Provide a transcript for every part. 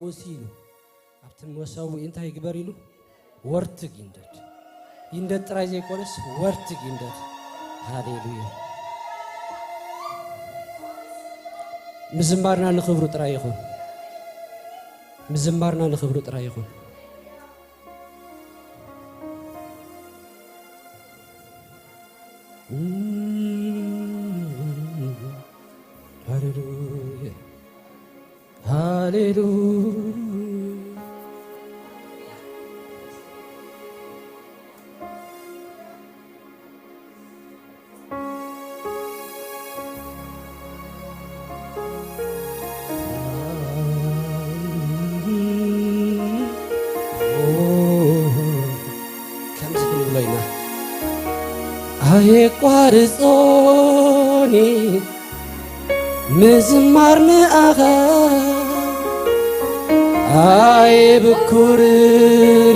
وسيلو أبتن مساوي أنت هيجبريلو ورتك يندد تراجع كونس ورتك يندد هاليلويا مزمارنا نخبرو ترايخون مزمارنا نخبرو ترايخون هاليلويا هاليلويا هاي قارصوني مزمارنا أخا هاي بكورني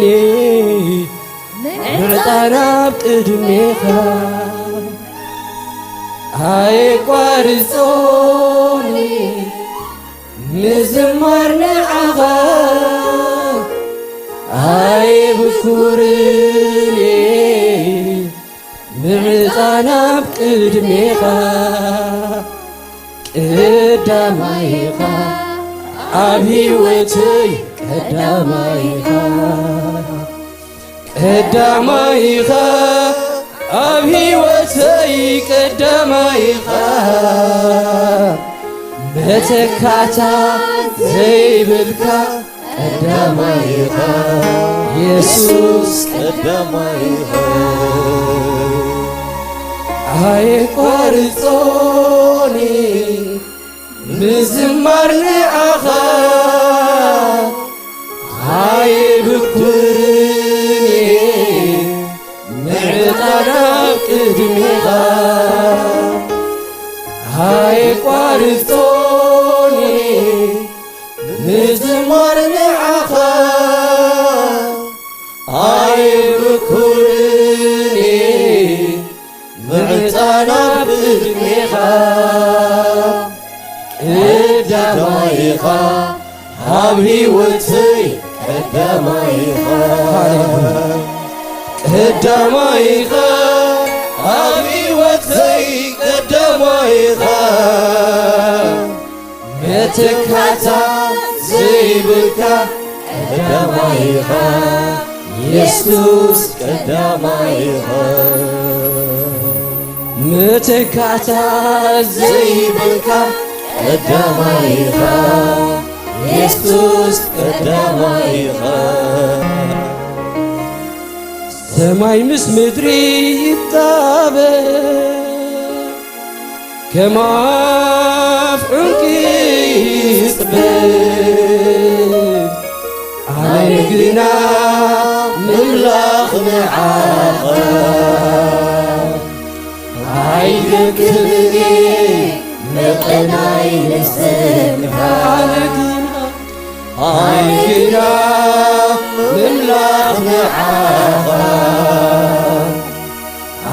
معطانا بقدميخا هاي قارصوني مزمارنا أخا هاي بكورني معطانا بقدميخا قدامايخا أبي وتي قدامايخا قدامايخا أبي وتي قدامايخا متكاتا زيبلكا قدامايخا يسوس قدامايخا هاي قارصوني مزمارنا أخا هاي بكورني معطانا بقدميخا هاي قارصوني مزمارنا أخا هاي بكورني معطانا بقدميخا قدامايخا هابي وتي قدامايخا قدامايخا هابي وتي قدامايخا متكاتا زيبلكا قدامايخا يسوس قدامايخا متكاتا زيبلكا قدامايخا يسوس قدامايخا سماي مس مدري يتابع كما فعنكي يطبل علينا مملاخ معاقا عيدك كبري مقناي نسمها عيدنا مملاخ معاقا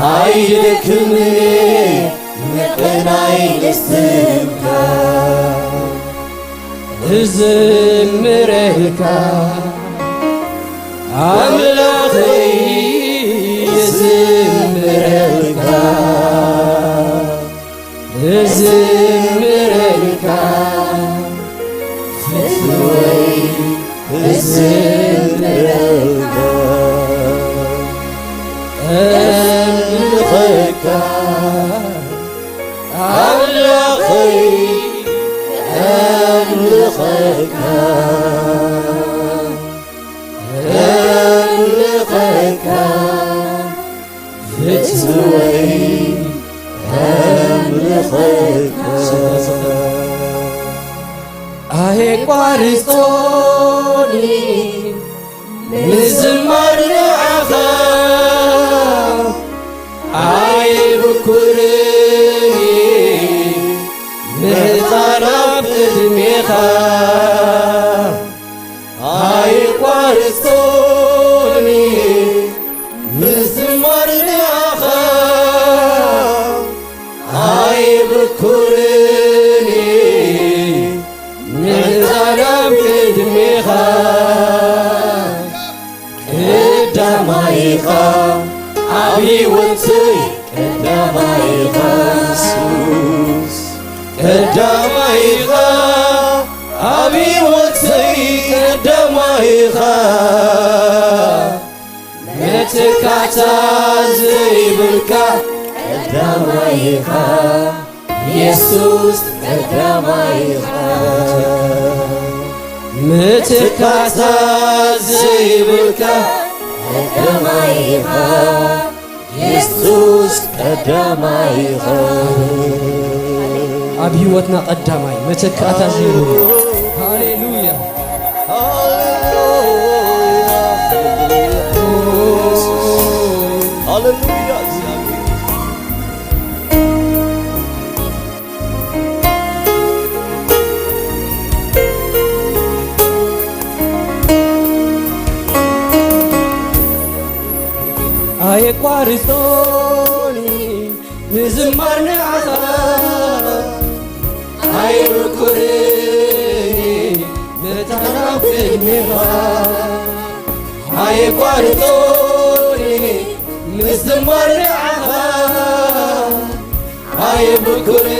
عيدك كبري مقناي نسمها زمرلكا أملاخي زمرلكا زمرلكا فتوي زمرلكا أملاخيكا أملاخي أملاخيكا أملاخيكا فتوي هاي قارصوني مزمارنا أخا هاي بكورني معطانا بقدميخا هاي قارصوني مزمارنا أخا هاي بكورني معطانا بقدميخا ቀዳማይኻ አብዮተይ ቀዳማይኻ ምትካታ ዘይብልካ ቀዳማይኻ ኢየሱስ ቀዳማይኻ ምትካታ ዘይብልካ ቀዳማይኻ ኢየሱስ ቀዳማይኻ ኣብ ህይወትና ቀዳማይ ምትካታ ዘይብልካ ሃሌሉያ ሃሌሉያ አይቋርጦኒ ምዝማር ንዓኻ አይርኩርኒ ምታናፍ ቅድሜኻ አይቋርጦኒ ምዝማር ንዓኻ አይርኩርኒ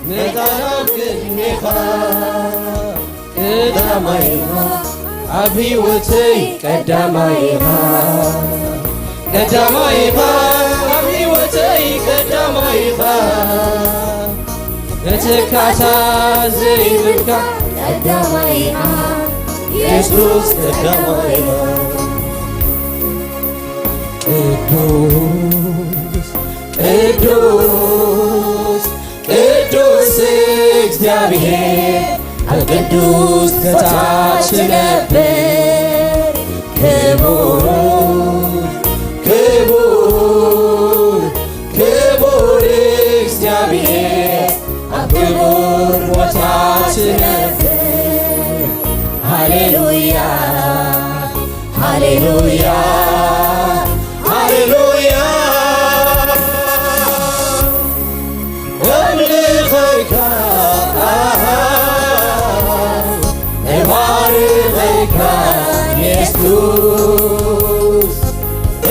ምታናፍ ቅድሜኻ ቀዳማይኻ ኣብ ህይወተይ ቀዳማይኻ ቀዳማይኻ ኣብ ህይወተይ ቀዳማይኻ ምትካታ ዘይብልካ ቀዳማይኻ ኢየሱስ ቀዳማይኻ ቅዱስ ቅዱስ ቅዱስ እግዚአብሔር القدوس ከታች ነበር ክቡር ክቡር ክቡር እግዚአብሔር ክቡር ቦታች ነበር ሃሌሉያ ሃሌሉያ ሃሌሉያ እምልኸይካ ኢየሱስ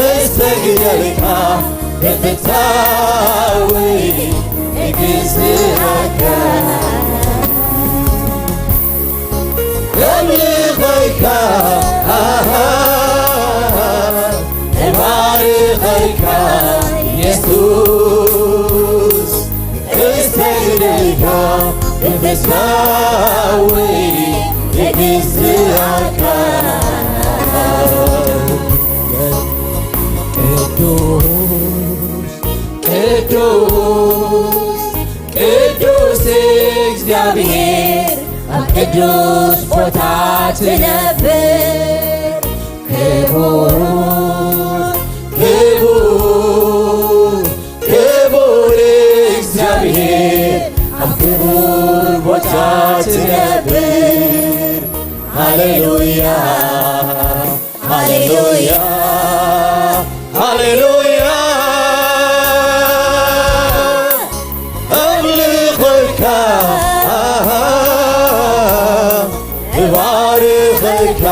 እሰግደልካ በፍታዊ እግዝአካ እምልኸይካ እባርኸይካ ኢየሱስ እሰግደልካ በፍታዊ እግዝአካ ቅዱስ ቅዱስ ቅዱስ እግዚአብሔር ኣብ ቅዱስ ቦታ ትነብር ክቡር ክቡር ክቡር እግዚአብሔር ኣብ ክቡር ቦታ ትነብር ሃሌሉያ ሃሌሉያ ሃሌሉያ እምልኸይካ እባርኸይካ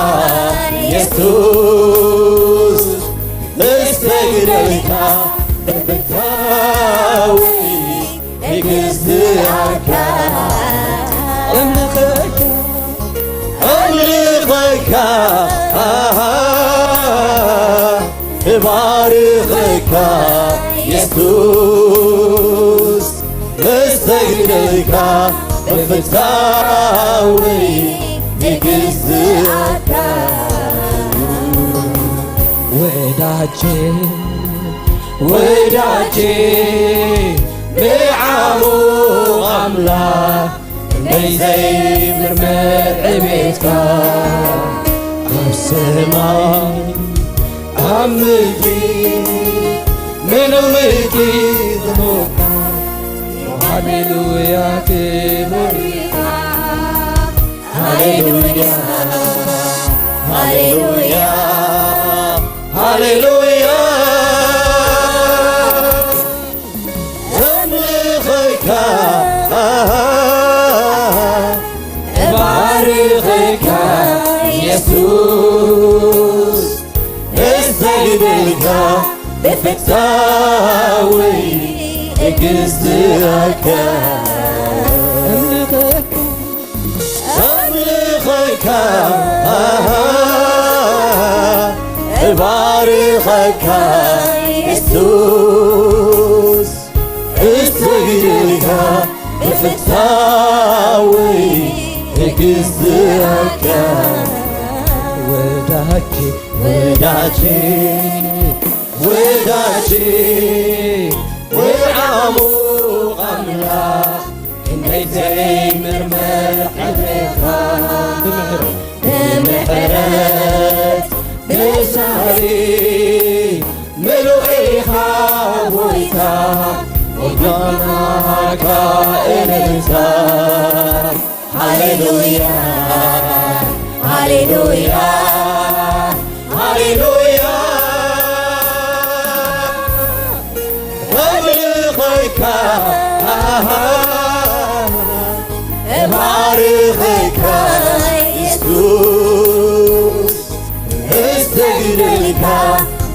ኢየሱስ እሰግደልካ በፍታዊ እግዝአካ እምልኸይካ እምልኸይካ እባርኸይካ ኢየሱስ እሰግደልካ በፍታዊ እግዝአካ ወዳጄ ወዳጄ ብዓሙ ኣምላኽ ዘይምርመር ዕቤትካ ኣብ ሰማይ ኣብ ምድሪ ምንም ምልኪ ዝሞካ ሃሌሉያ ክብር ሃሌሉያ ሃሌሉያ ሃሌሉያ እምልኸይካ እባርኸይካ ኢየሱስ እሰግደልካ በፍታዊ እግዝእከ أملخك أبارخك يسوس أستغفرك بفتاوي أجزاك وداجي وداجي وداجي وعموق أملاك إنتي مرمر حبيبها بمحرات بسهري ملوئيها ويتا وقناك إلتا هاليلويا هاليلويا هاليلويا أملخك أبارخك يسوس أستغفرك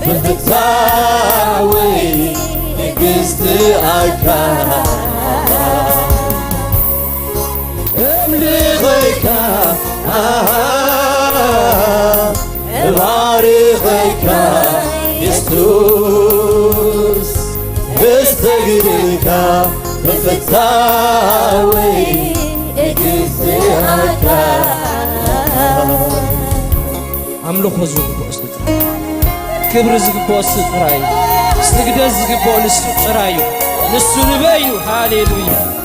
بفتاوي أجزاك أملخك أبارخك يسوس أستغفرك بفتاوي أملخ زغبو استقراي كبر زغبو استقراي سجد زغبو استقراي نسو نبيو هاليلويا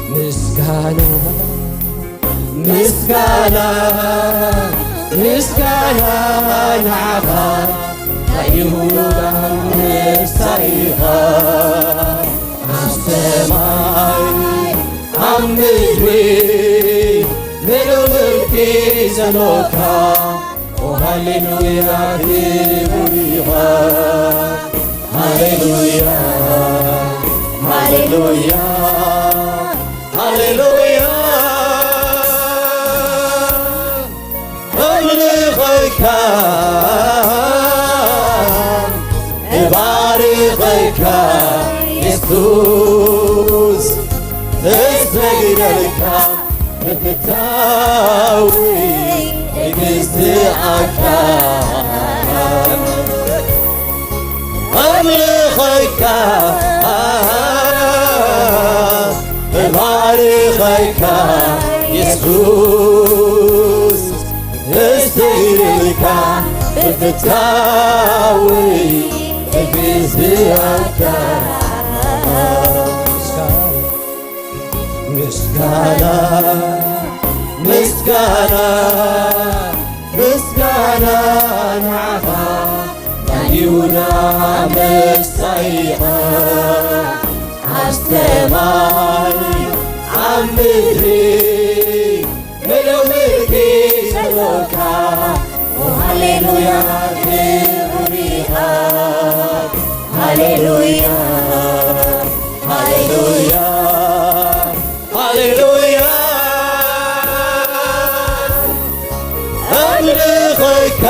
مسكانا مسكانا مسكانا نعفا أيهودا مسايها السماي عمدوي ملو ملكي زنوكا وهاليلويا هيلويا هاليلويا هاليلويا هاليلويا أملخك أبارخك يسوس أستغفرك بفتاوي أجزاك أملخك أبارخك يسوس أستغفرك بفتاوي أجزاك مسكانا مسكانا مسكانا نعفا عيونا مستيقا عالسماي عمدري ملو ملكي سلوكا وهاليلويا هاليلويا هاليلويا هاليلويا هاليلويا أملخك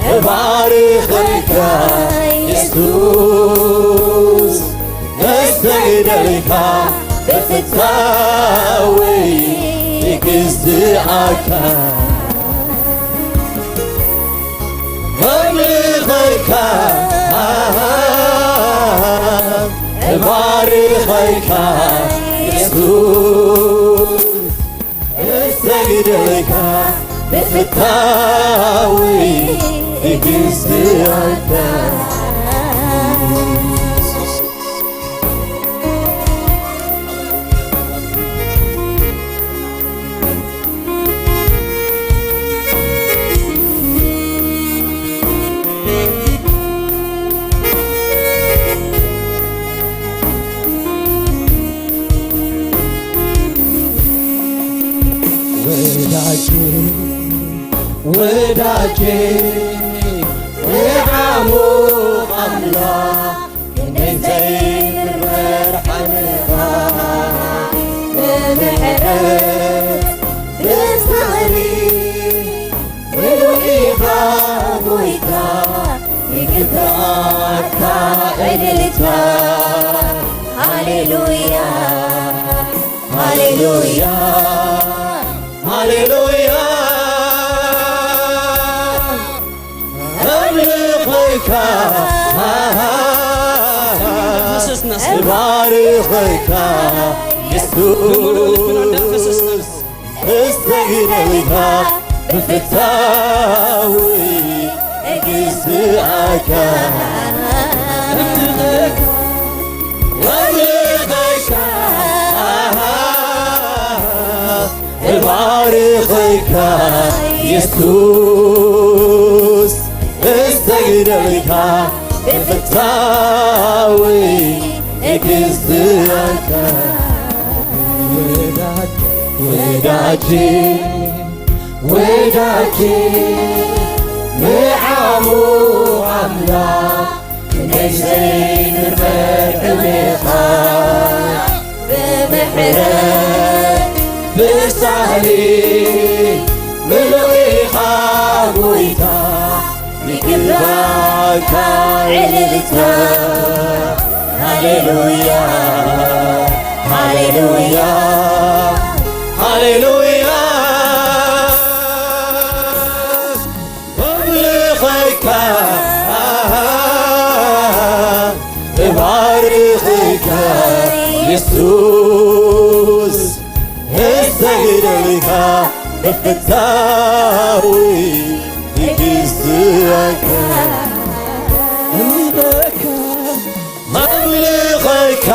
أبارخك يسوس أستغفرك بفتاوي أجزاك أملخك أبارخك يسوس أستغفرك بفتاوي أجزاك وداجي وعموق أملاك من زين الرحمة بمحرك بسهري ولوئيها بويتا يقطعك عدلتا هاليلويا هاليلويا هاليلويا أملخك بارخك يسوس استغنيك بفتاوي اجزاك أملخك بارخك يسوس استغنيك بفتاوي اجزاك وداجي وداجي معامو عملاق نجزين المرميخا بمحرك بسهلي ملويخا بويتا يقلبك عللتا هاليلويا هاليلويا هاليلويا أملخك ببارخك يسوس استغنيك بفتاوي يجزاك أملخك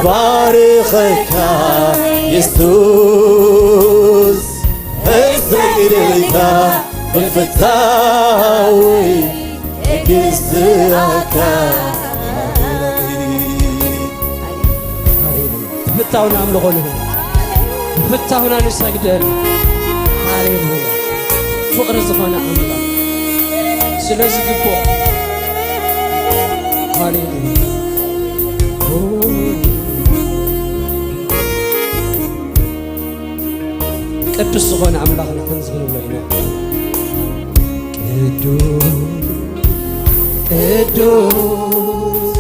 بارخك يسوس استغنيك بالفتاوي يجزاك ፍታውና አምልኾልህ ፍታውና ንሰግደል ሃሌሉያ ፍቅሪ ዝኾነ አምላክ ስለዚህ ግቦ ሃሌሉያ ቅዱስ ዝኾነ አምላክና ክንዝክርሎ ኢና ቅዱስ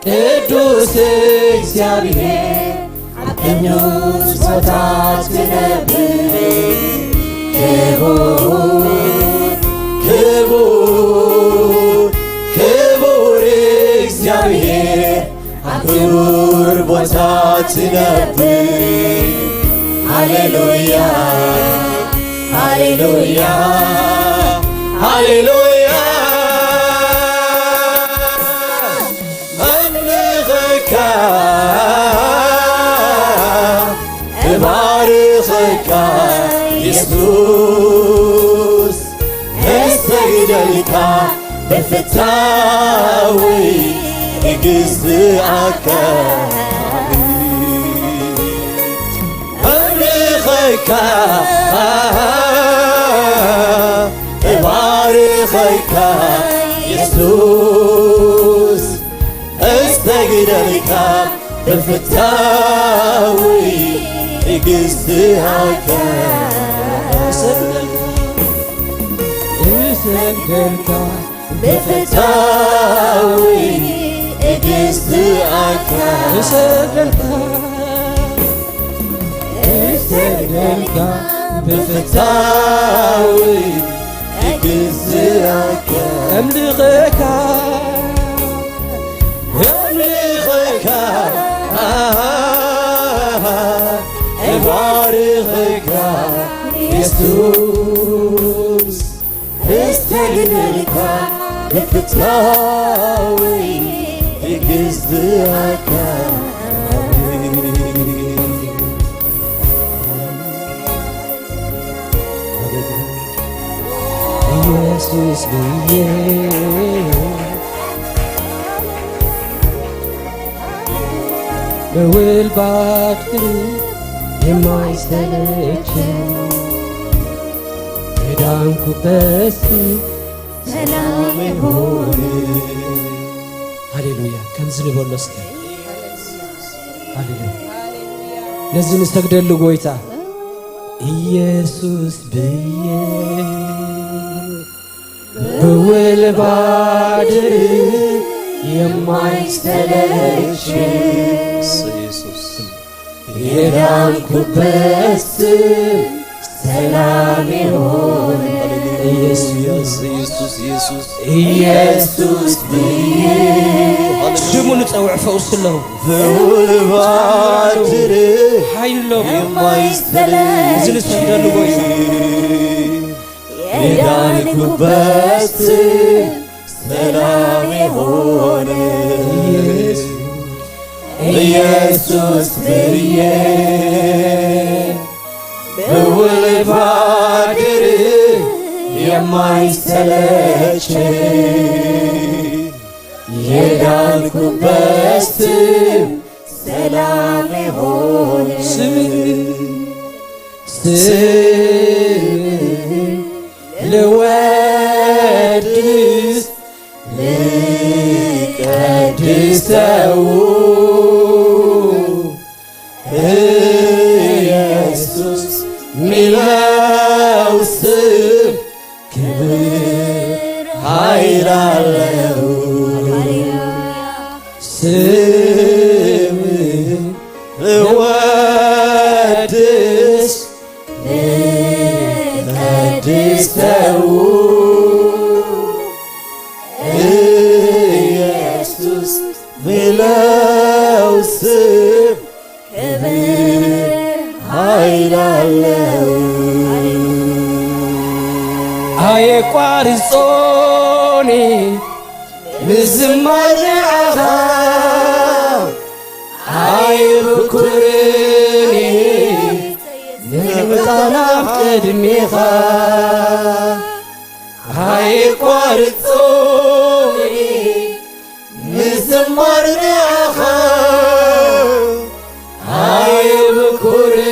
ቅዱስ እግዚአብሔር ቅዱስ ቦታ ትነብር ክቡር እግዚአብሔር ክቡር ቦታ ትነብር ሃሌሉያ ሃሌሉያ ሃሌሉያ أملخك بارخك يسوس استغنيك بالفتاوي يجزاك أملخك بارخك يسوس استغنيك بالفتاوي يجزاك يسجدك بالفتاوي يجزاك يسجدك بالفتاوي يجزاك أملخك أملخك بارخك يسوس استغنيك بالفتاوي يجزاك ኢየሱስ ብዬ በውል ባድር የማይሰለቸኝ የዳንኩበት ሰላም ይሁን። ሃሌሉያ ከምዝንበሎ እስከ ሃሌሉያ ለዚህ ንሰግደሉ ጎይታ ኢየሱስ ብዬ ብውል ባድር የማይሰለች ኢየሱስ የዳንኩበት ስም ሰላም ይሆን ኢየሱስ ኢየሱስ ኢየሱስ ኢየሱስ ብዬ ስሙን ጸውዕ ፈውስ له ብውል ባድር ኃይል له የማይሰለች ዝንሰግደሉ ጎይታ የዳንኩበት ስም ሰላም ይሆን ኢየሱስ ብዬ ብውል ባድር የማይሰለች የዳንኩበት ስም ሰላም ይሆን ልወድስ ልቀድሰው ኢየሱስ ሚለው ስም ክብር ኃይል አለው ስም ልወድስ ልቀድሰው ኢየሱስ ሚለው ስም ክብር ኃይል አለው አየቋርጾኒ ምዝማር ንዓኻ ኣይብኩርኒ ንምጣናፍ ቅድሜኻ ኣይቋርጾኒ ምዝማር ንዓኻ ኣይብኩርኒ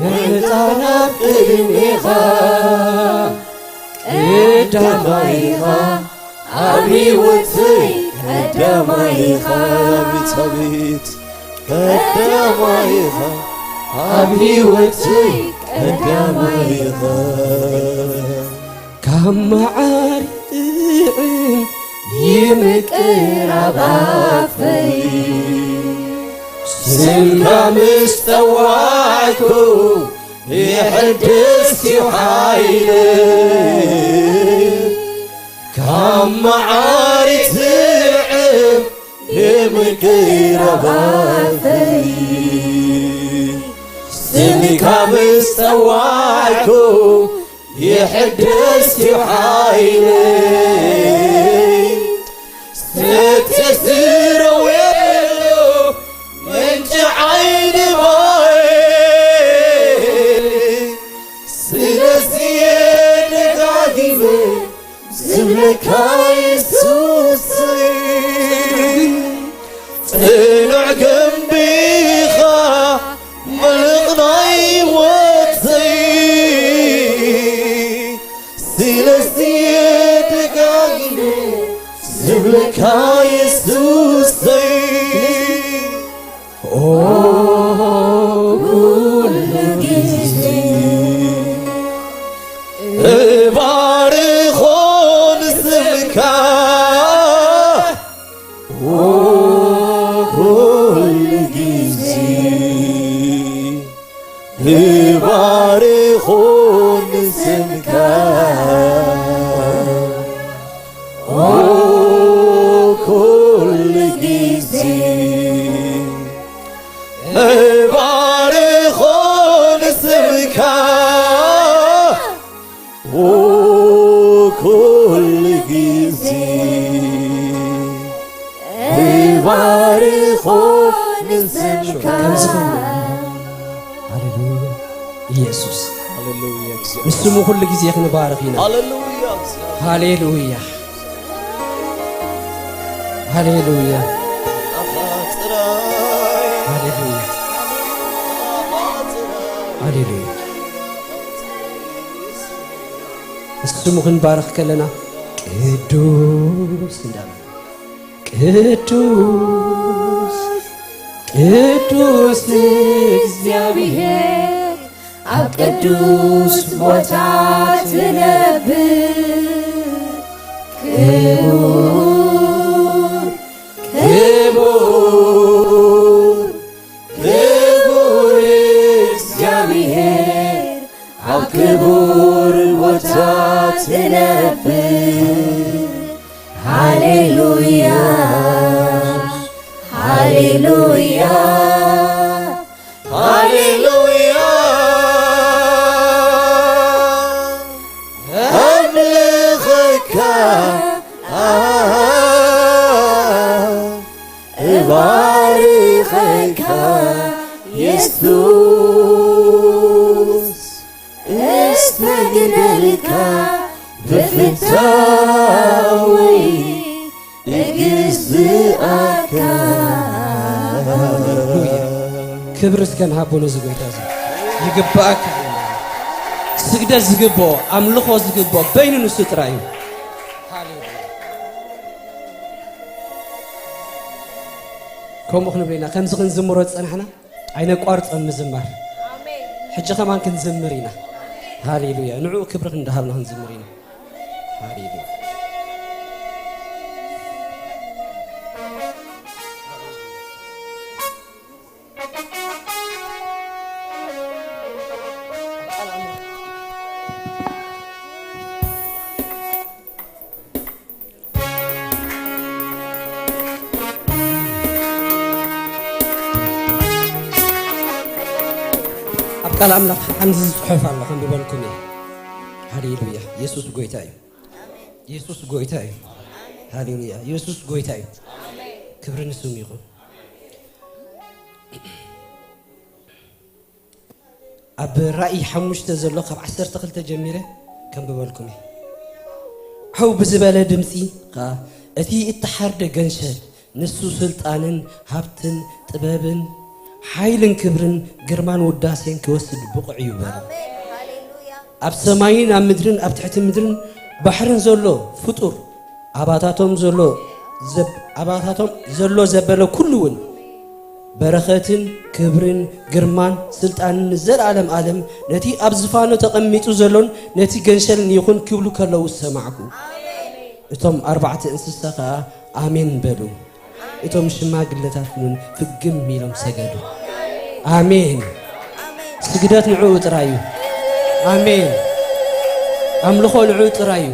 ንምጣናፍ ቅድሜኻ ቀዳማይኻ ኣብ ሕይወተይ ቀዳማይኻ ቤት ቀዳማይኻ ኣብ ሕይወተይ ቀዳማይኻ ካብ መዓር ጥዕም ይምቅር ኣብ ኣፈይ ስምካ ምስ ጠዋዕኩ ይሕድስ ሓይለይ ካብ መዓር ጥዕም ይምቅር ኣብ ኣፈይ ስምካ ምስ ጠዋዕኩ ይሕድስ ሓይለይ ስትስረወሉ ምንጭ ዓይኒ ማይ ስለዚየ ደጋጊመ ዝብለካ ኢየሱስ ጽኑዕ ገንቢኻ መልቕናይ ወተይ ስለዚየ ደጋጊመ ዝብለካ ኢየሱስ ኩሉ ጊዜ እባርኾን ስምካ ኩሉ ጊዜ እባርኾን ስምካ ኩሉ ጊዜ እባርኾን ስምካ ኩሉ ጊዜ እባርኾን ስምካ ሃሌሉያ ኢየሱስ ሃሌሉያ ምስሙ ኩሉ ጊዜ ክንባርኽ ኢና ሃሌሉያ ሃሌሉያ ሃሌሉያ ሃሌሉያ ሃሌሉያ እስሙ ክንባርኽ ከለና ቅዱስ እንዳለ ቅዱስ ቅዱስ እግዚአብሔር ኣብ ቅዱስ ቦታ ትነብር ክቡር ክቡር ክቡር እግዚአብሔር ኣብ ክቡር ቦታ ትነብር ሃሌሉያ ሃሌሉያ ሃሌሉያ አምልኽካ እባርኽካ ኢየሱስ እስተግደልካ ብፍታዊ እግዝኣካ ክብር እስከንሃቦ ንዝጎይታ ይግባእካ ስግደት ዝግብኦ ኣምልኾ ዝግብኦ በይኑ ንሱ ጥራይ እዩ ከምኡ ክንብለና ከምዚ ክንዝምሮ ዝፀናሕና ኣይነቋርፆም ምዝማር ሕጂ ከማን ክንዝምር ኢና ሃሌሉያ ንዕኡ ክብሪ ክንዳሃብና ክንዝምር ኢና ሃሌሉያ ቃል ኣምላኽ ሓንዚ ዝፅሑፍ ኣሎ ክንብበልኩም እየ ሃሌሉያ ኢየሱስ ጎይታ እዩ ኢየሱስ ጎይታ እዩ ሃሌሉያ ኢየሱስ ጎይታ እዩ ክብሪ ንስሙ ይኹን ኣብ ራእይ 5 ዘሎ ካብ 12 ጀሚረ ክንብበልኩም እየ ሓው ብዝበለ ድምፂ እቲ እተሓርደ ገንሸል ንሱ ስልጣንን ሃብትን ጥበብን ሓይልን ክብርን ግርማን ውዳሴን ክወስድ ብቑዕ እዩ በለ ኣብ ሰማይን ኣብ ምድርን ኣብ ትሕቲ ምድርን ባሕርን ዘሎ ፍጡር ኣባታቶም ዘሎ ዘበለ ኩሉ እውን በረኸትን ክብርን ግርማን ስልጣንን ዘለዓለም ዓለም ነቲ ኣብ ዝፋኑ ተቐሚጡ ዘሎን ነቲ ገንሸልን ይኹን ክብሉ ከለዉ ሰማዕኩ እቶም 4 እንስሳ ከዓ ኣሜን በሉ እቶም ሽማግለታት እውን ፍግም ኢሎም ሰገዱ ኣሜን ስግደት ንዕኡ ጥራይ እዩ ኣሜን ኣምልኾ ንዕኡ ጥራይ እዩ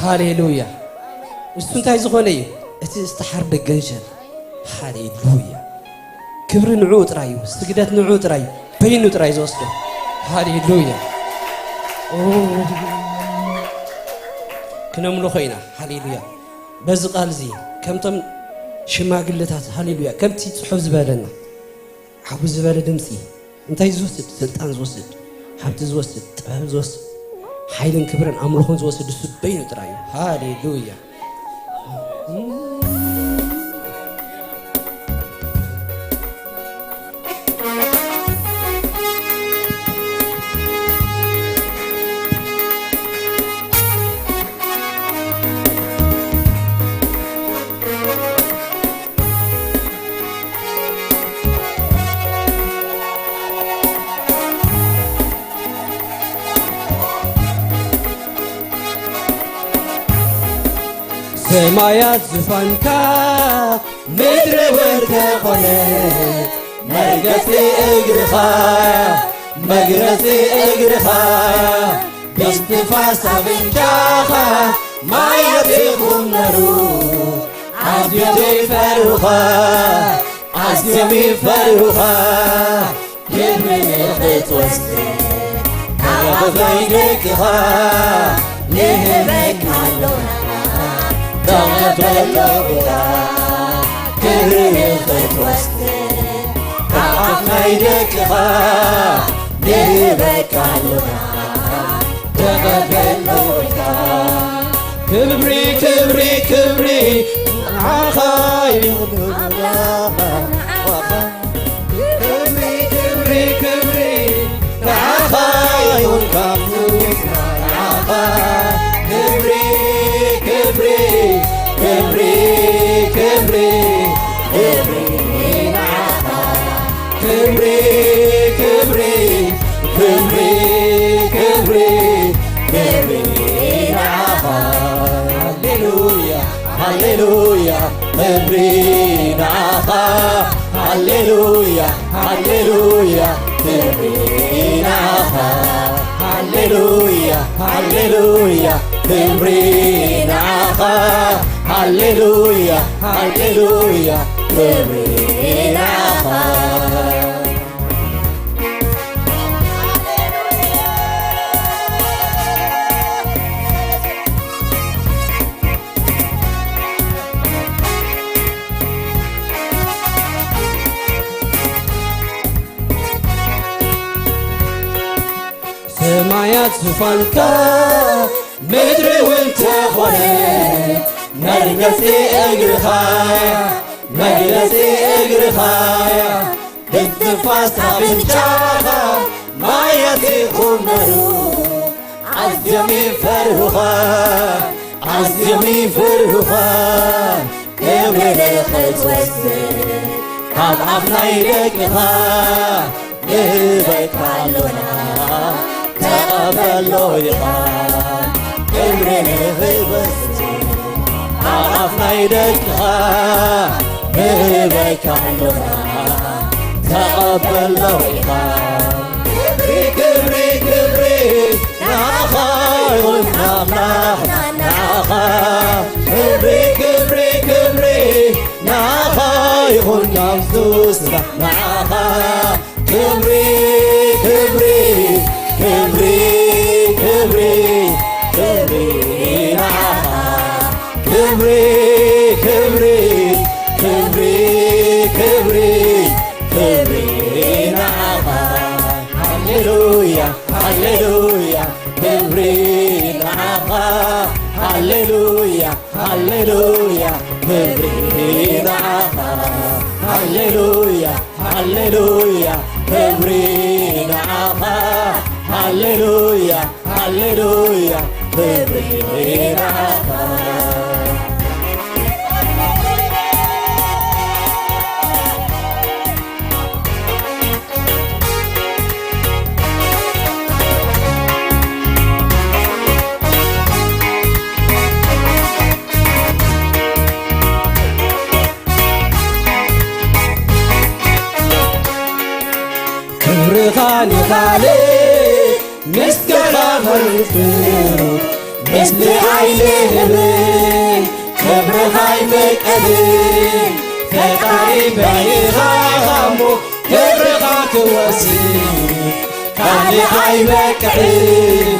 ሃሌሉያ እሱ እንታይ ዝኾነ እዩ እቲ ዝተሓርደ ገንሸል ሃሌሉያ ክብሪ ንዕኡ ጥራይ እዩ ስግደት ንዕኡ ጥራይ እዩ በይኑ ጥራይ ዝወስዶ ሃሌሉያ ክነምልኾ ኢና ሃሌሉያ በዚ ቃል እዚ ከምቶም ሽማግለታት ሃሌሉያ ከምቲ ጽሑፍ ዝበለና ሓቡ ዝበለ ድምፂ እንታይ ዝወስድ ስልጣን ዝወስድ ሃብቲ ዝወስድ ጥበብ ዝወስድ ሓይልን ክብርን ኣምልኾን ዝወስድ እሱ በይኑ ጥራይ እዩ ሃሌሉያ ሰማያት ዝፋንካ ምድሪ ወርቀ ኾነት መግረፂ እግርኻ ብስትንፋስ ኣፍንጫኻ ማያት ይኹመሩ ኣዝዮም ይፈርሁኻ ክብሪ ክትወስድ ካብ ኣፍላይ ደቅኻ ንህበካ ኣሎና ተመተለውታ ክብሪ ክትወስድ ካብ ኣፍላይ ደቅኻ ንህበካ ኣሎና ተመተለውታ ክብሪ ንዓኻ ይኹን ክብሪ ንዓኻ ይኹን ካብ ንዓኻ ክብሪ ንዓኻ هللويا كبريناها هللويا هللويا كبريناها هللويا هللويا كبريناها هللويا هللويا كبريناها سمايات زفانكا مدري وانت خوني نرقصي اقرخايا نرقصي اقرخايا بالزفاس تابنجاها ما يتيقون مرو عزيمي فرهوها عزيمي فرهوها كبر الخلط والسر كاب عفنا يدقها نهبك علونا تقبلو يخان كبرنا في بسري عرفنا يدقها نهبك علونا تقبلو يخان كبري كبري كبري ناخا يغنى ناخا كبري كبري كبري ناخا يغنى مسوسنا ناخا كبري كبري كبري كبري كبري ناخا كبري كبري كبري كبري كبري ناخا هللويا هللويا كبري ناخا هللويا هللويا كبري ناخا هللويا هللويا كبري ناخا هللويا هللويا كبري ناخا كبرخاني خالي مسكنا مرفو مثل عيني هبين كبرخاي مكالين فقاري بيها غمو كبرخاك وسيم خالي عي مكالين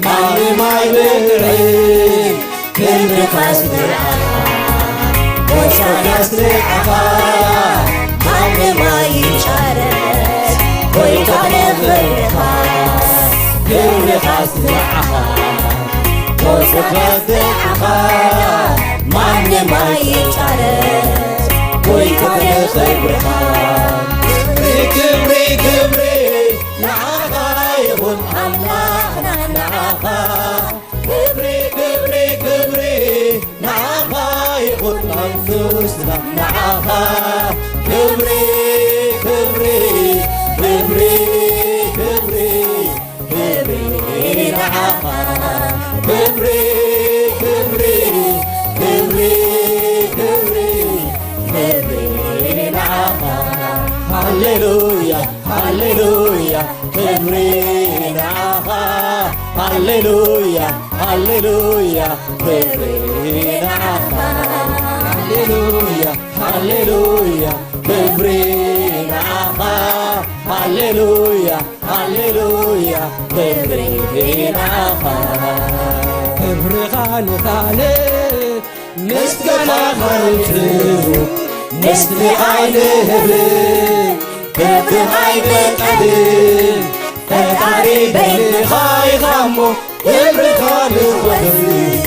مالي ماي مكالين كبرخاس نعها وشاكاس نعها مالي ماي شارك ويكان فرخا كبرخا سرعها وسكا سرعها ماني ما يشارك ويكان فرخا كبري كبري نعها يهون الله نعها كبري كبري كبري نعها يهون منفوسنا نعها كبري كبري كبري كبري كبري نعها كبري كبري كبري كبري كبري نعها هللويا هللويا كبري نعها هللويا هللويا كبري نعها هللويا هللويا كبري نعها هللويا هللويا كبري ناخا كبري خاني خالي مسكنا خرجو مثل عيني هبين كبري عيني قديم فقاري بيني خاي غمو كبري خاني وهبين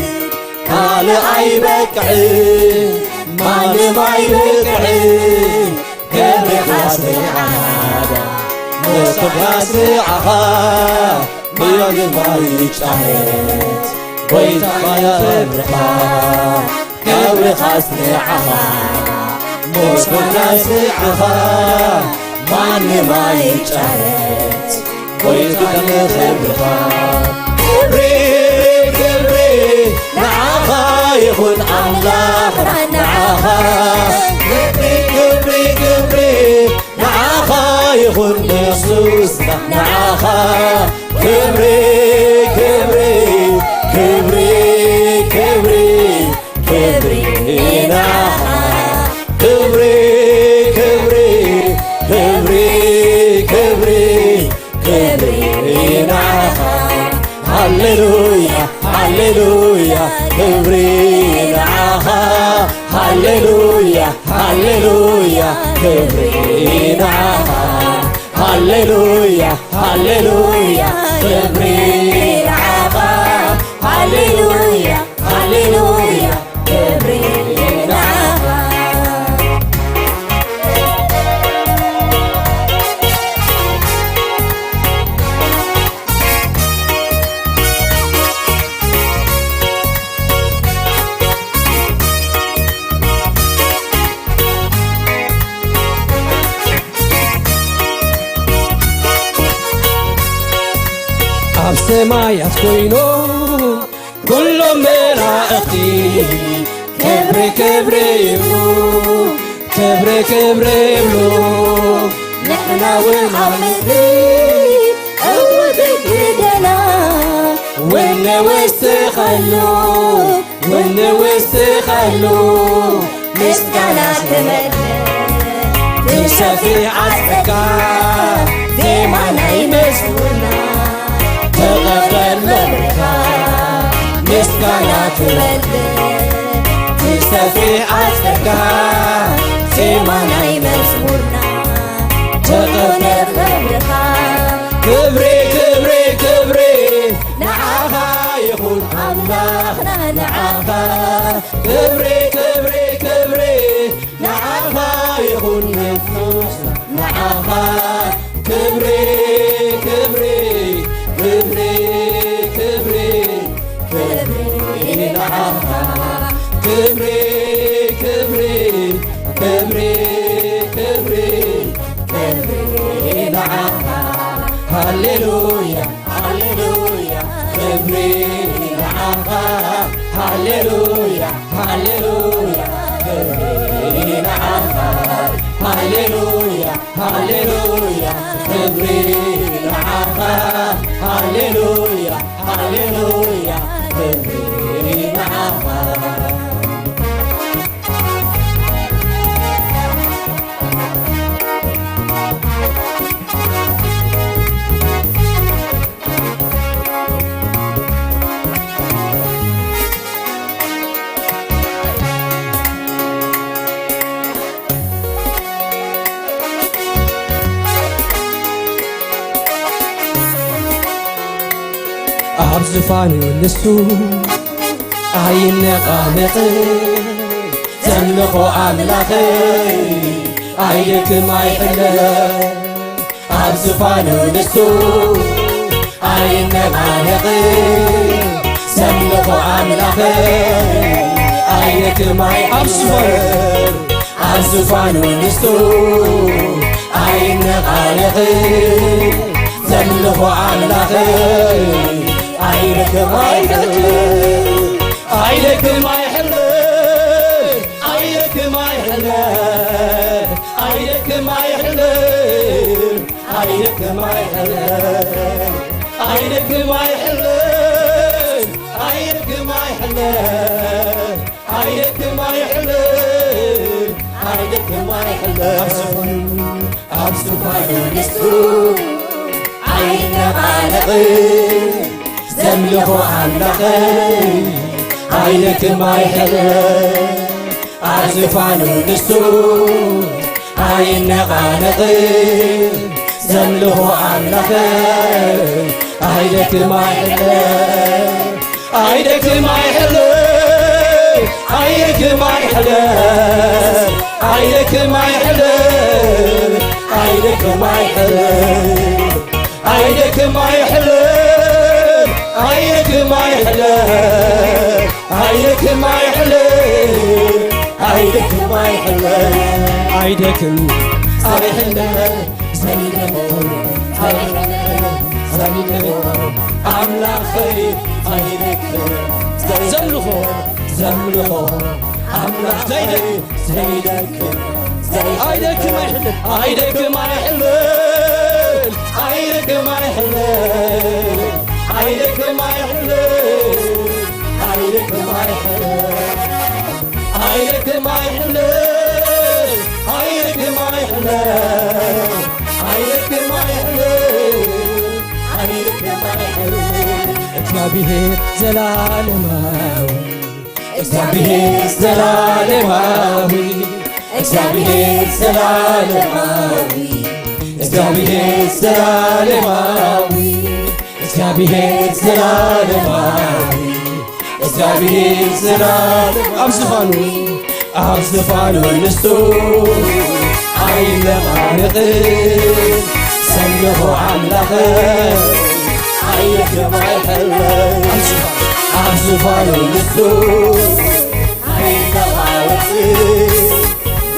كالي عيبك عين مالي مايبك عين كبري خاسي عادة مصطفى سرعها بيوم ما يجتهد ويتغير الرخاء كبري خاسي عها مصطفى سرعها مالي ما يجتهد ويتغير الرخاء كبري كبري نعها يخون أملاخنا نعاها كبري كبري كبري نعاها يخون يسوسنا نعاها كبري كبري كبري كبري كبري نعاها كبري كبري كبري كبري كبري نعاها هاليلويا هاليلويا كبري نعاها هاليلويا هاليلويا كبري نعاها هاليلويا هاليلويا كبري نعاها هاليلويا هاليلويا كبري نعاها ኣብ ሰማያት ኮይኖም ኩሎም መላእኽቲ ክብሪ ክብሪ ይብሉ ክብሪ ክብሪ ይብሉ ንሕና እውን ኣብ ምድሪ قوة جدنا ونوسخلو ونوسخلو مسكنا كمل تشفي عزك في معنى مسؤولنا تغفر مبركة مسكنا كمل تشفي عزك في معنى مسؤولنا تغفر مبركة كبري كبري كبري نعاها يقول أملاخنا نعاها كبري كبري كبري نعاها يقول نفوس نعاها كبري كبري كبري كبري كبري نعاها كبري كبري كبري كبري كبري نعاها هاليلويا هاليلويا كبري نعاها هاليلويا هاليلويا كبري نعاها هاليلويا هاليلويا كبري نعاها هاليلويا هاليلويا كبري نعاها ኣብ ዝፋኑ ንሱ ኣይነቓነቕ ዘምልኾ ኣምላኸይ ኣይደክም ኣይሕለ ኣብ ዝፋኑ ንሱ ኣይነቓነቕ ዘምልኾ ኣምላኸይ ኣይደክም ኣይሕለ ኣብ ዝፋኑ ንሱ ኣይነቓነቕ ዘምልኾ ኣምላኸይ አይደክም አይሕለ አይደክም አይሕለ አይደክም አይሕለ አይደክም አይሕለ አይደክም አይሕለ አይደክም አይሕለ አይደክም አይሕለ አይደክም አይሕለ አይደክም አይሕለ ኣብ ዝፋኑ ንሱ ኣይነቓነቕ ዘምልኾ ኣምላኸይ ኣይደክም ኣይሕለ ኣብ ዝፋኑ ንሱ ኣይነቓነቕ ዘምልኾ ኣምላኸይ ኣይደክም ኣይሕለ ኣይደክም ኣይሕለ ኣይደክም ኣይሕለ ኣይደክም ኣይሕለ ኣይደክም ኣይሕለ አይደክም አይሕለ አይደክም አይሕለ አይደክም አይሕለ አይደክም አይሕለ አይደክም አይሕለ ዘምልኾ ዘምልኾ ኣምላኸይ አይደክም ዘምልኾ ዘምልኾ ኣምላኽ ዘይደክም ኣይደክም ኣይሕልል ኣይደክም ኣይሕልል ኣይደክም ኣይሕልል ኣይደክም ኣይሕልል ኣይደክም ኣይሕልል ኣይደክም ኣይሕልል ኣይደክም ኣይሕልል ኣይደክም ኣይሕልል ኣይደክም ኣይሕልል እግዚአብሔር ዘላለማዊ እግዚአብሔር ዘላለማዊ እግዚአብሔር ዘላለማዊ እግዚአብሔር ዘላለማዊ እግዚአብሔር ዘላለማዊ እግዚአብሔር ዘላለማዊ ኣብ ዝፋኑ ንስቱ ኣይለማንቕን ሰምልኹ ኣምላኽ ኣይደክም ኣይሕልል ኣብ ዝፋኑ ንስቱ ኣይለማወፅን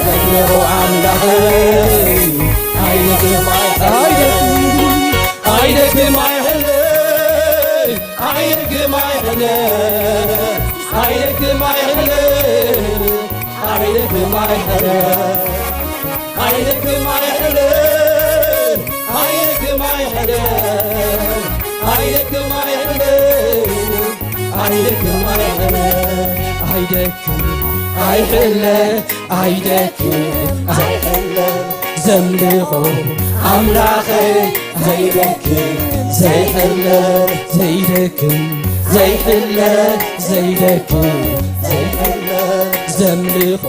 ሰምልኹ ኣምላኽ ኣይደክም ኣይሕልል ኣይደክም ኣይሕልል ኣይደክም ኣይሕልል ኣይደክም ኣይሕልል ኣይደክም ኣይሕልል ኣይደክም ኣይሕልል ኣይደክም ኣይሕልል ኣይደክም ኣይሕልል ኣይደክም ኣይሕልል ኣይደክም ኣይሕልል ዘምልኾ ኣምላኸይ ዘይደክም ዘይሕልል ዘይደክም ዘይሕልል ዘይደክም ዘይሕልል ዘምልኾ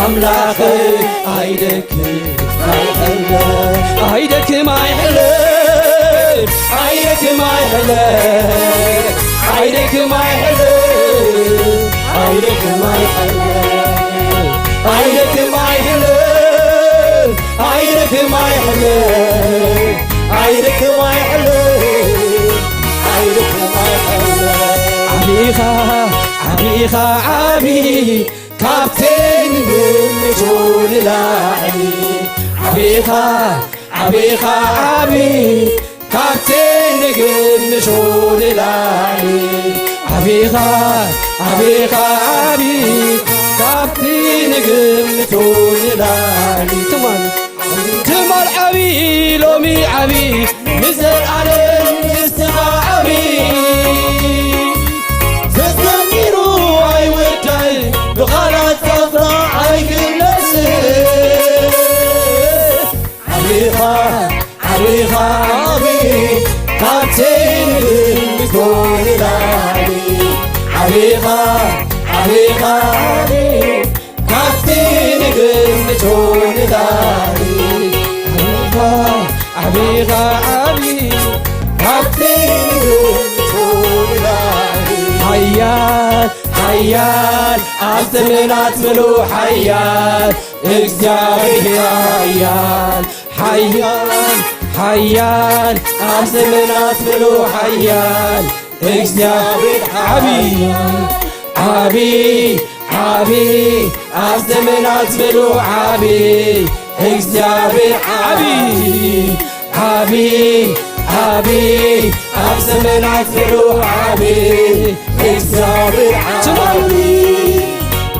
ኣምላኸይ ኣይደክም ኣይሕልል ኣይደክም ኣይሕልል ኣይደክም ኣይሕልል ኣይደክም ኣይሕልል ኣይደክም ኣይሕልል ኣይደክም ኣይሕልል ኣይደክም ኣይሕልል ኣይደክም ኣይሕልል ኣይደክም ኣይሕልል ዓቢኻ ዓቢኻ ዓቢ ካብቴን ግምቱ ንላዕሊ ዓቢኻ ዓቢኻ ዓቢ ካብቴን ግምቱ ንላዕሊ ዓቢኻ ዓቢኻ ዓቢ ካብቲ ንግምቱ ንላዕሊ ትማል ዓቢ ሎሚ ዓቢ ንዘለዓለም ንስትኻ ዓቢ ተዘሚሩ ኣይወዳይ ብቓላት ሰፍራ ኣይግለጽን ዓቢኻ ዓቢኻ ዓቢ ካብቲ ንግምቱ ንላዕሊ ዓቢኻ ዓቢኻ ዓቢ ካብቲ ንግምቱ ንላዕሊ ዓቢኻ ዓቢ ካብቲ ንግምቱ ንላዕሊ ሓያል ሓያል ኣብ ዘመናት ምሉእ ሓያል እግዚአብሔር ሓያል ሓያል ሓያል ኣብ ዘመናት ምሉእ ሓያል እግዚአብሔር ዓቢይ ዓቢይ ዓቢይ ኣብ ዘመናት ምሉእ ዓቢይ እግዚአብሔር ዓቢይ ዓቢይ ዓቢይ ኣብ ዘመናት ምሉእ ዓቢይ እግዚአብሔር ዓቢይ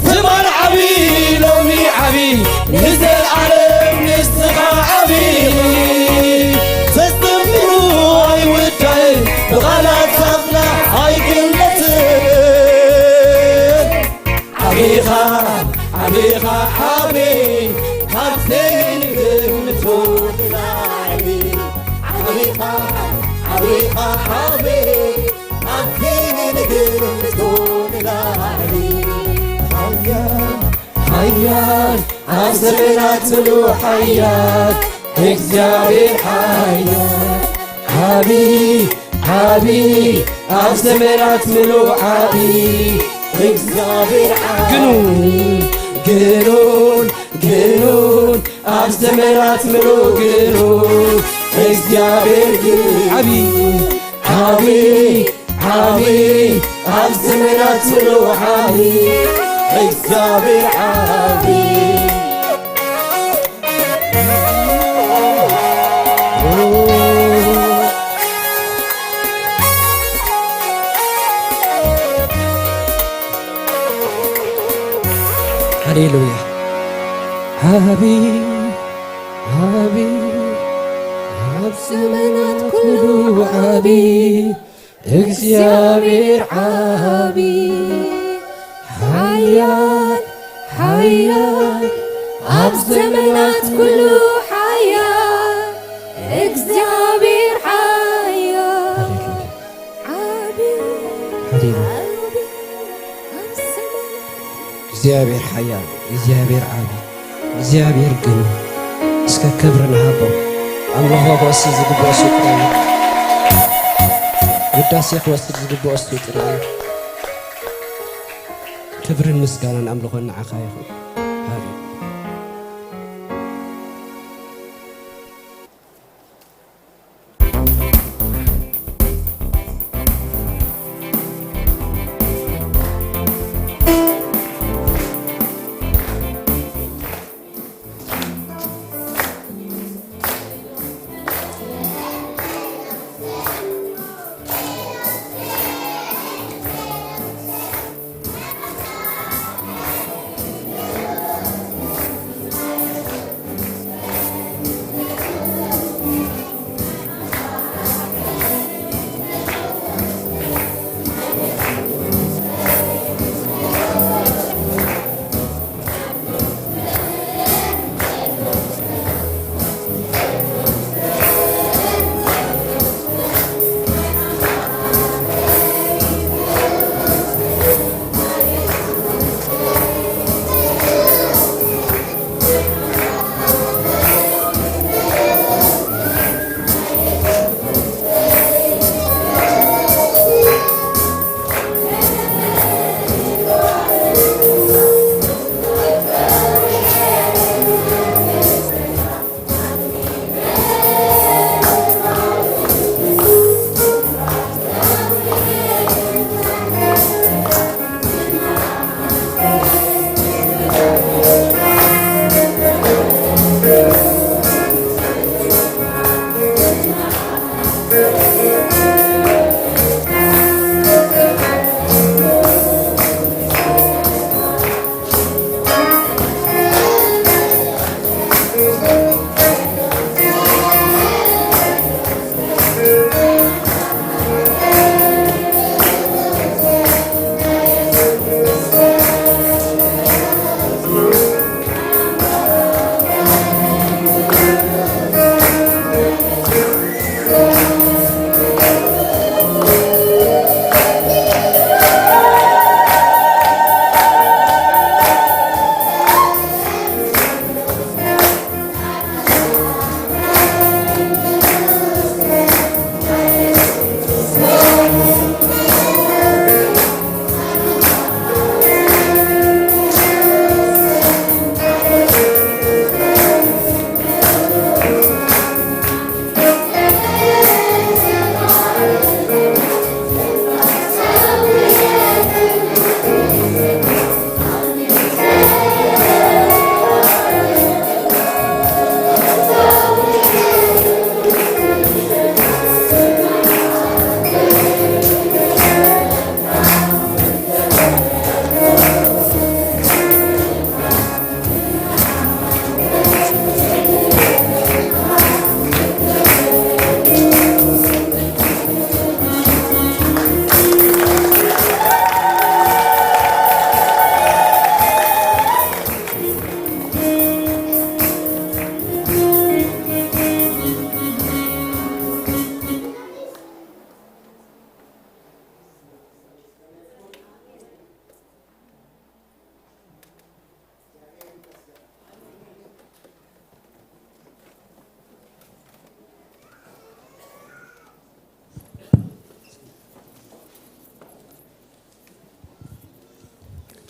ትማል ዓቢይ ሎሚ ዓቢይ ንዘለዓለም ንስትኻ ዓቢይ ተዘምሩ ኣይውዳይን ብቓላት ሰፍና ኣይግለጽን ዓቢኻ ዓቢኻ ዓቢይ ካብቲ ንግምቱ ንላዕሊ ዓቢኻ ዓቢኻ ዓቢይ ካብቲ ንግምቱ ንላዕሊ ሓያል ሓያል ኣብ ዘመናት ምሉእ ሓያል እግዚአብሔር ሓያል ዓቢይ ዓቢይ ኣብ ዘመናት ምሉእ ዓቢይ እግዚአብሔር ግኑን ግኑን ግኑን ኣብ ዘመናት ምሉእ ግኑን እግዚአብሔር ዓቢይ ዓቢይ ዓቢይ ኣብ ዘመናት ምሉእ ዓቢይ እግዚአብሔር ዓቢይ هللويا عبي عبي زمنات كله عبي እግዚአብሔር عبي حيان حيان عب زمنات كله حيان እግዚአብሔር حيان عبي እግዚአብሔር حيان እግዚአብሔር عبي እግዚአብሔር ግን እስከ ክብርን ሃቦ አምላህ ወስ ዝግባሽ ጥራይ ውዳሴ ወስ ዝግባሽ ጥራይ ክብርን ምስጋናን አምልኾን ዓኻ ይኹን ሃሌሉያ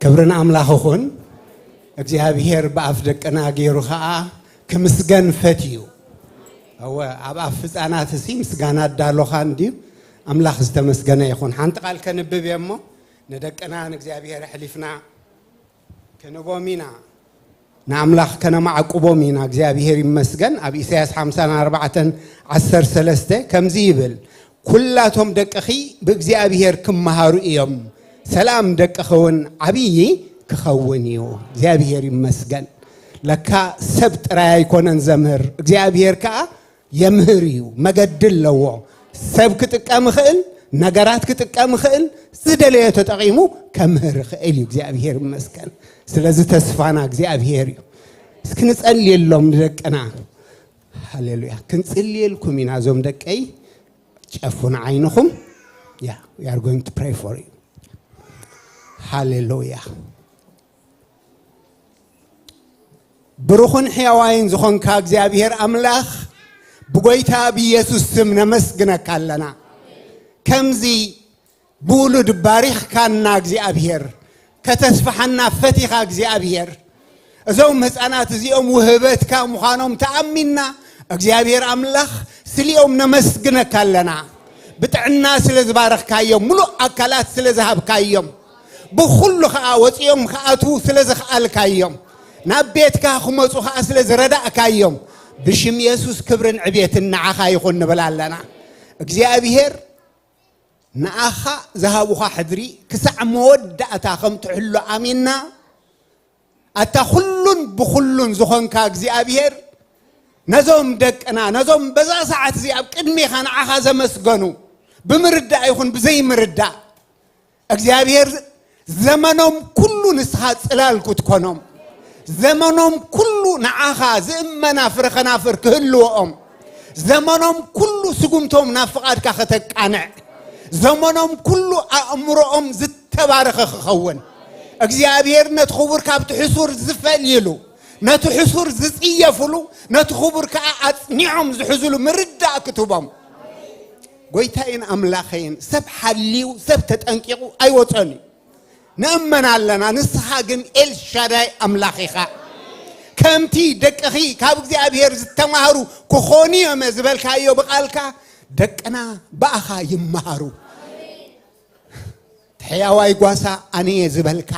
ክብርን አምላኽ ይኹን እግዚአብሔር በአፍ ደቀና ገይሩ ኸዓ ክምስገን ፈትዩ هو አብ አፍ ህፃናት እሲ ምስጋና ዳሎኻ እንዲሁ አምላኽ ዝተመስገነ ይኹን ሓንቲ ቃል ከንብብ እሞ ንደቀና ንእግዚአብሔር ሕሊፍና ከንቦሚና ንአምላኽ ከነማዕቁቦሚና እግዚአብሔር ይመስገን አብ ኢሳይያስ 54:13 ከምዚ ይብል ኩላቶም ደቅኺ በእግዚአብሔር ክመሃሩ እዮም ሰላም ደቅኸውን ዓብይ كخونيو እግዚአብሔር ይመስገን ለካ ሰብጥ ራይ አይኮነን ዘምህር እግዚአብሔር ካ የምህሪው መገድል ለዎ ሰብ ክትቀም خእል ነገራት ክትቀም خእል ዝደለየ ተጠቂሙ ከምህር خእል እግዚአብሔር ይመስገን ስለዚህ ተስፋና እግዚአብሔር እዩ እስክንጸልየሎም ደቀና ሃሌሉያ ክንጽልየልኩም ኢናዞም ደቀይ ጨፉን አይንኹም we are going to pray for you hallelujah ብሩኽን ሕያዋይን ዝኾንካ እግዚአብሔር አምላኽ ብጎይታ በኢየሱስ ስም ነመስግነካ ኣለና ከምዚ ብውሉድ ባሪኽካና እግዚአብሔር ከተስፋሕና ፈቲኻ እግዚአብሔር እዞም ህፃናት እዚኦም ውህበትካ ምዃኖም ተኣሚና እግዚአብሔር አምላኽ ስሊኦም ነመስግነካ ኣለና ብጥዕና ስለ ዝባረኽካዮም ሙሉእ አካላት ስለ ዝሃብካዮም ብኹሉ ኸኣ ወፂኦም ከኣቱ ስለ ዝኽኣልካዮም ናብ ቤትካ ክመፁ ኸኣ ስለ ዝረዳእካዮም ብሽም ኢየሱስ ክብርን ዕቤትን ንዓኻ ይኹን ንብል ኣለና እግዚአብሔር ንዓኻ ዝሃቡኻ ሕድሪ ክሳዕ መወዳእታ ከም ትሕሉ ኣሚንና ኣታ ኩሉን ብኩሉን ዝኾንካ እግዚአብሔር ነዞም ደቅና ነዞም በዛ ሰዓት እዚ ኣብ ቅድሚኻ ንዓኻ ዘመስገኑ ብምርዳእ ይኹን ብዘይምርዳእ እግዚአብሔር ዘመኖም ኩሉ ንስኻ ጽላል ክትኮኖም ዘመኖም ኩሉ ንዓኻ ዝእመና ፍረኸናፍር ክህልዎኦም ዘመኖም ኩሉ ስጉምቶም ናብ ፍቓድካ ከተቃንዕ ዘመኖም ኩሉ ኣእምሮኦም ዝተባረኸ ክኸውን እግዚአብሔር ነቲ ኽቡር ካብቲ ሕሱር ዝፈልይሉ ነቲ ሕሱር ዝጽየፍሉ ነቲ ኽቡር ከዓ ኣጽኒዖም ዝሕዝሉ ምርዳእ ክትቦም ጎይታዬን ኣምላኸይን ሰብ ሓልዩ ሰብ ተጠንቂቑ ኣይወፀን نأمن علينا نسخة جن الشراي أملاخيخا كمتي دكخي كابك زي أبير زتمهرو كخوني أما زبالك أيو بقالك دكنا بأخا يمهرو تحياواي قواسا أني زبالك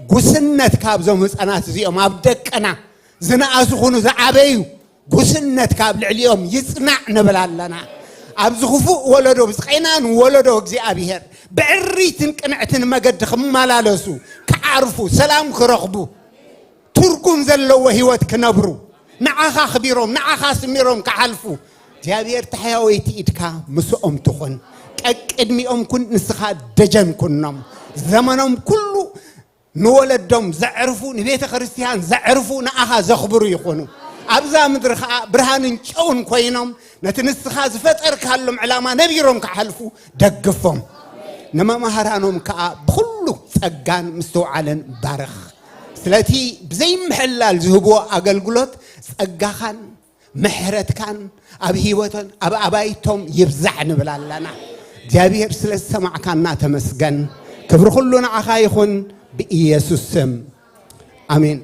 قسنت كاب زومس أنا تزيهم أبدكنا زنا أسخونو زعبيو قسنت كاب اليوم يصنع نبلا لنا أبزخفو ولدو بسقينان ولدو زي أبير بعريتن كنعتن مقد خمالالسو كعرفو سلام كرخبو تركون زلو وهيوت كنبرو نعاخا خبيروم نعاخا سميروم كحلفو جابير تحياويتي إدكا مسؤوم تخون كأكدميهم كن نسخا دجن كنم زمنهم كله نولدهم زعرفو نبيت خريستيان زعرفو نعاخا زخبرو يخونو أبزا مدرخا برهانن شون كوينهم نتنسخا زفتر كهلهم علامة نبيروم كحلفو دقفهم نما مهرانهم كا بخلو تسجان مستوعلن بارخ سلاتي بزي محلال زهبوا أقلقلت تسجخان محرت كان أبهيوتن أبايتهم يبزعن بلالنا جابير سلس سمع كان ناتمسجن كبر خلونا عخايخون بإيسوس سم آمين